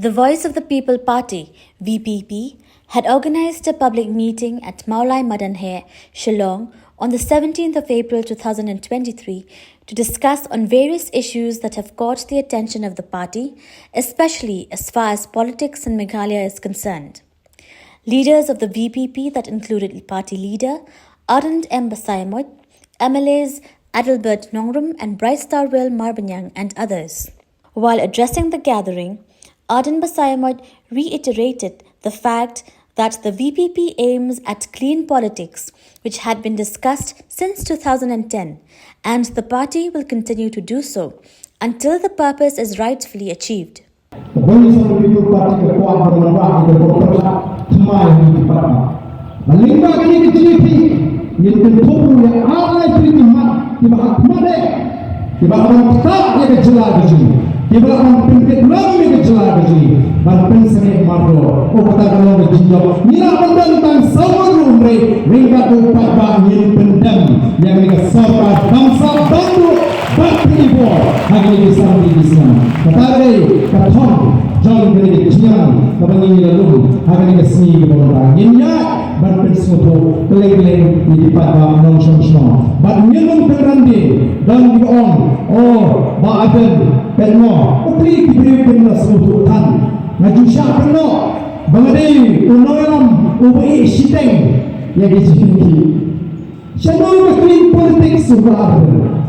The Voice of the People Party, VPP, had organized a public meeting at Mawlai Madan Heh, Shillong, on the 17th of April 2023 to discuss on various issues that have caught the attention of the party, especially as far as politics in Meghalaya is concerned. Leaders of the VPP that included party leader Ardent M Basaiawmoit, MLAs Adelbert, Nongrum and Brightstarwell, Marbaniang and others. While addressing the gathering, Ardent Basaiawmoit reiterated the fact that the VPP aims at clean politics, which had been discussed since 2010, and the party will continue to do so until the purpose is rightfully achieved. The Voice of the People Party kekuatan berubah di beberapa tempat di Padang. Melingkar kini GDP yang tentu yang alai perkhidmat di bawah mana, di bawah kita yang kejelas begini, di bawah perkhidmat yang kejelas begini, bahkan sebagai marlo, kata kalau berjinjau, nila pendam sama rumre, mereka dapat bangun pendam yang mereka sorot bangsa bantu bertipu, hanya disambung di sana. Tetapi kathon jauh dari jiang, kebanyakan lalu hanya kesini kebanyakan ini. Bahkan semua keleng-keleng di tempat Nongrum, bahkan minum terandi dan dion, bahkan penmo, ukri diberi penmo semua tan, maju syak penmo, bangdei unoyam ubai Shillong yang dijadi. Siapa clean politics sudah ada,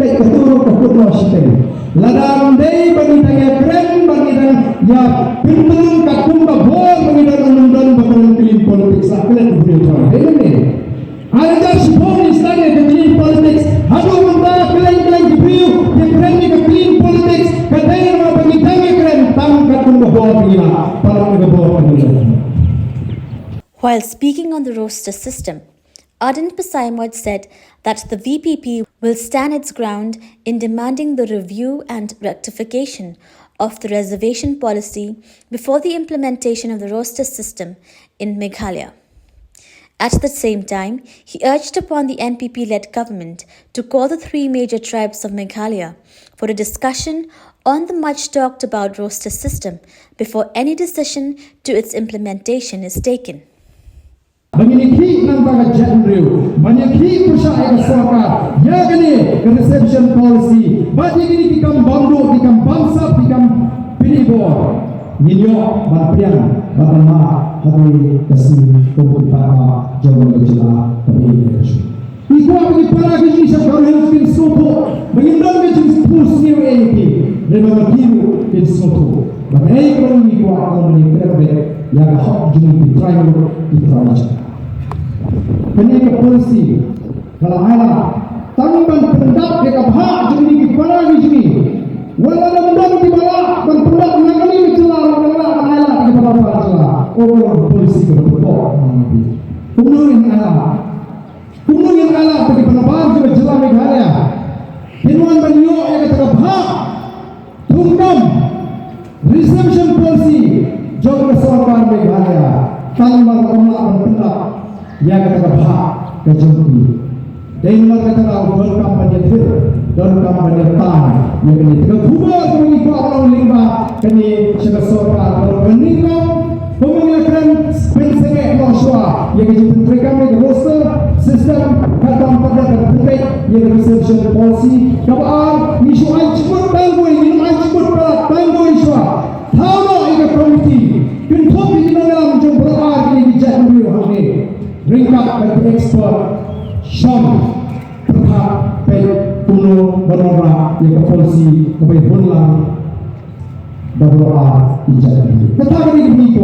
kayak ketua Shillong. Ladang day bagi tanya keren bagi tanya ya pintu kakum babor bagi tanya undang bagi clean politics akan berjuang. Ini ada sepuluh istana clean politics. Hadu menda keren diberiu yang keren ni clean politics. Kadang bagi tanya keren tang kakum babor bagi lah para babor bagi. While speaking on the roster system, Ardent Basaiawmoit said that the VPP will stand its ground in demanding the review and rectification of the reservation policy before the implementation of the roster system in Meghalaya. At the same time, he urged upon the NPP-led government to call the three major tribes of Meghalaya for a discussion on the much-talked-about roster system before any decision to its implementation is taken. Banyak nampak jenderal, banyak percaya masyarakat. Ya kini reception policy, banyak ini dikam bandu, dikam bangsa, dikam pilihor. Nyok Marbaniang, Marbaniang, hati kasih kumpul para jalan berjalan kami. Iku apa ni para kini sekarang harus kini soto, mengindah kini push new AP, remember kiu kini soto. Bagaimana kalau ni iku akan menikmati yang hak jumlah di trial. Kini polisi kalau ada tambahan pendak dekat hak jadi kepala di sini. Walau ada pendak di bawah dan pendak menangani mencelah di bawah celah. Polisi berbuat. Kuno yang ala bagi penambang juga celah Meghalaya. Hinuan beliau yang kata hak tunggang reception policy jauh keselamatan Meghalaya. Tanpa pendak yang kata hak kejumpi. Dan mereka kata welcome pada dia, welcome pada tan. Yang ini kita kubur mengikut orang lima. Kini sebagai sorang menikah pemilihan pensemek masyarakat yang kita berikan dengan roster sistem kata pada terpenting yang reception policy. Kawan isu cepat tangguh, minum cepat berat tangguh isu. Tahu ini komiti. Kenapa kita dalam jumlah ini dijadi hari ini? Ringkat bagi ekspor syam terhadap kuno berora yang polisi kepada honlang berora dijadi. Tetapi ini